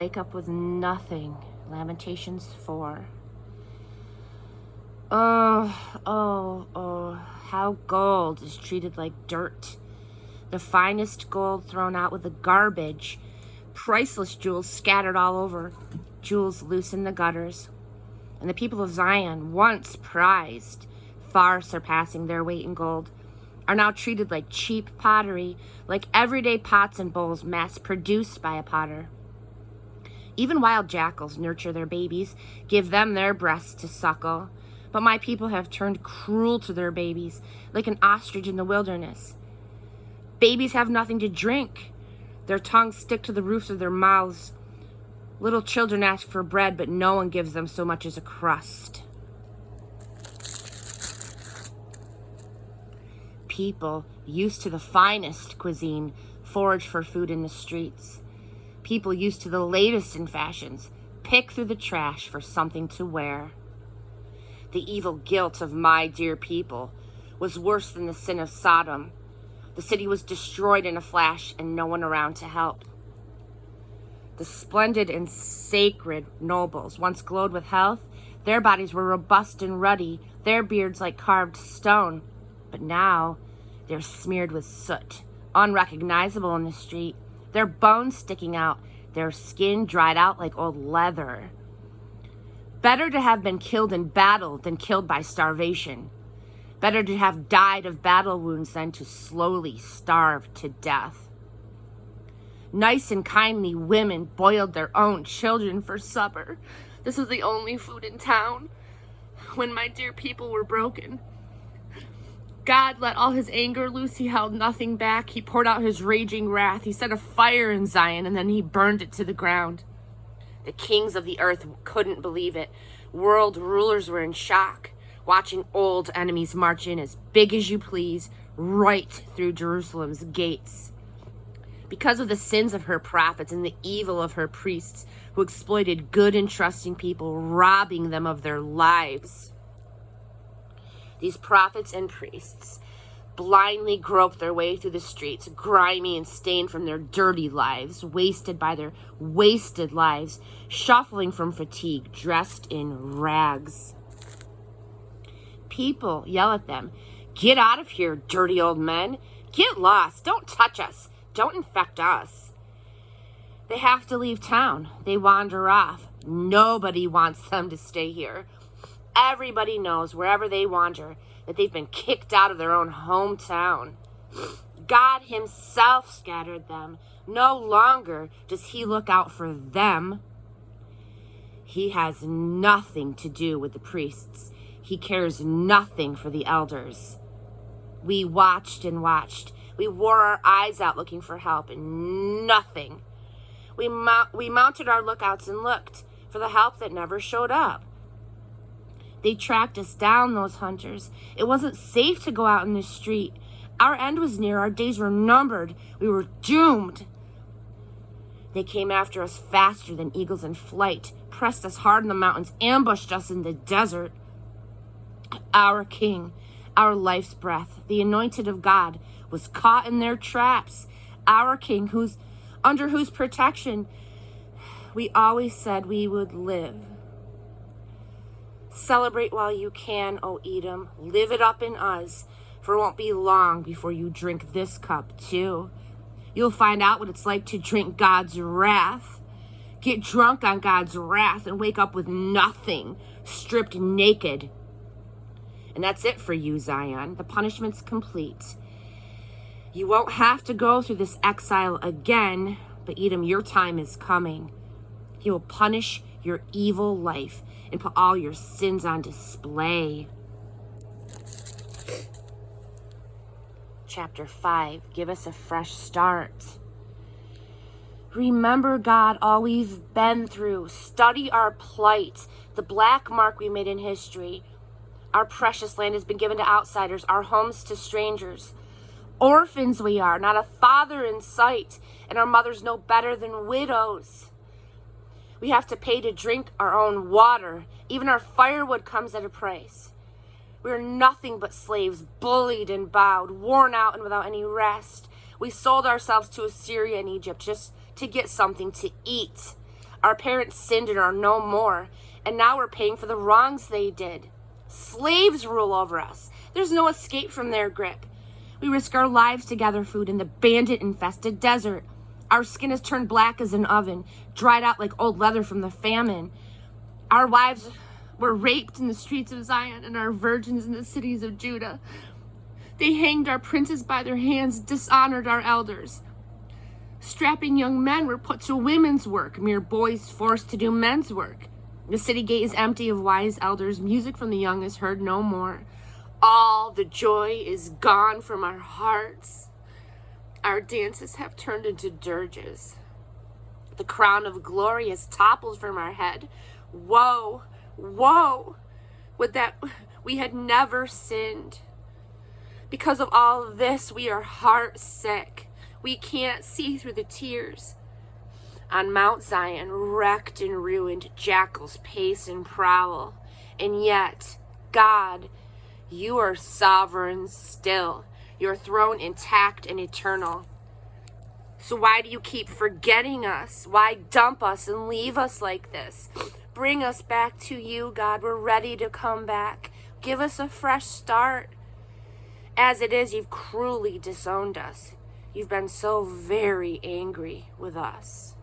Wake up with nothing. Lamentations 4. Oh, how gold is treated like dirt. The finest gold thrown out with the garbage. Priceless jewels scattered all over. Jewels loose in the gutters. And the people of Zion, once prized, far surpassing their weight in gold, are now treated like cheap pottery, like everyday pots and bowls mass-produced by a potter. Even wild jackals nurture their babies, give them their breasts to suckle. But my people have turned cruel to their babies, like an ostrich in the wilderness. Babies have nothing to drink. Their tongues stick to the roofs of their mouths. Little children ask for bread, but no one gives them so much as a crust. People used to the finest cuisine forage for food in the streets. People used to the latest in fashions pick through the trash for something to wear. The evil guilt of my dear people was worse than the sin of Sodom. The city was destroyed in a flash and no one around to help. The splendid and sacred nobles once glowed with health. Their bodies were robust and ruddy, their beards like carved stone. But now they're smeared with soot, unrecognizable in the street, their bones sticking out, their skin dried out like old leather. Better to have been killed in battle than killed by starvation. Better to have died of battle wounds than to slowly starve to death. Nice and kindly women boiled their own children for supper. This was the only food in town when my dear people were broken. God let all his anger loose. He held nothing back. He poured out his raging wrath. He set a fire in Zion and then he burned it to the ground. The kings of the earth couldn't believe it. World rulers were in shock, watching old enemies march in as big as you please, right through Jerusalem's gates. Because of the sins of her prophets and the evil of her priests, who exploited good and trusting people, robbing them of their lives. These prophets and priests blindly groped their way through the streets, grimy and stained from their dirty lives, wasted by their wasted lives, shuffling from fatigue, dressed in rags. People yell at them, "Get out of here, dirty old men. Get lost. Don't touch us. Don't infect us." They have to leave town. They wander off. Nobody wants them to stay here. Everybody knows wherever they wander that they've been kicked out of their own hometown. God himself scattered them. No longer does he look out for them. He has nothing to do with the priests. He cares nothing for the elders. We watched and watched. We wore our eyes out looking for help and nothing. We mounted our lookouts and looked for the help that never showed up. They tracked us down, those hunters. It wasn't safe to go out in the street. Our end was near. Our days were numbered. We were doomed. They came after us faster than eagles in flight, pressed us hard in the mountains, ambushed us in the desert. Our king, our life's breath, the anointed of God, was caught in their traps. Our king, under whose protection we always said we would live. Celebrate while you can, O Edom. Live it up in us, for it won't be long before you drink this cup too. You'll find out what it's like to drink God's wrath. Get drunk on God's wrath and wake up with nothing, stripped naked. And that's it for you, Zion. The punishment's complete. You won't have to go through this exile again, but Edom, your time is coming. He will punish your evil life and put all your sins on display. Chapter 5, give us a fresh start. Remember, God, all we've been through. Study our plight, the black mark we made in history. Our precious land has been given to outsiders, our homes to strangers. Orphans we are, not a father in sight, and our mothers no better than widows. We have to pay to drink our own water. Even our firewood comes at a price. We are nothing but slaves, bullied and bowed, worn out and without any rest. We sold ourselves to Assyria and Egypt just to get something to eat. Our parents sinned and are no more, and now we're paying for the wrongs they did. Slaves rule over us. There's no escape from their grip. We risk our lives to gather food in the bandit-infested desert. Our skin has turned black as an oven, dried out like old leather from the famine. Our wives were raped in the streets of Zion, and our virgins in the cities of Judah. They hanged our princes by their hands, dishonored our elders. Strapping young men were put to women's work, mere boys forced to do men's work. The city gate is empty of wise elders. Music from the young is heard no more. All the joy is gone from our hearts. Our dances have turned into dirges. The crown of glory has toppled from our head. Woe, woe, would that we had never sinned. Because of all of this, we are heart sick. We can't see through the tears. On Mount Zion, wrecked and ruined, jackals pace and prowl. And yet, God, you are sovereign still, your throne intact and eternal. So why do you keep forgetting us? Why dump us and leave us like this? Bring us back to you, God. We're ready to come back. Give us a fresh start. As it is, you've cruelly disowned us. You've been so very angry with us.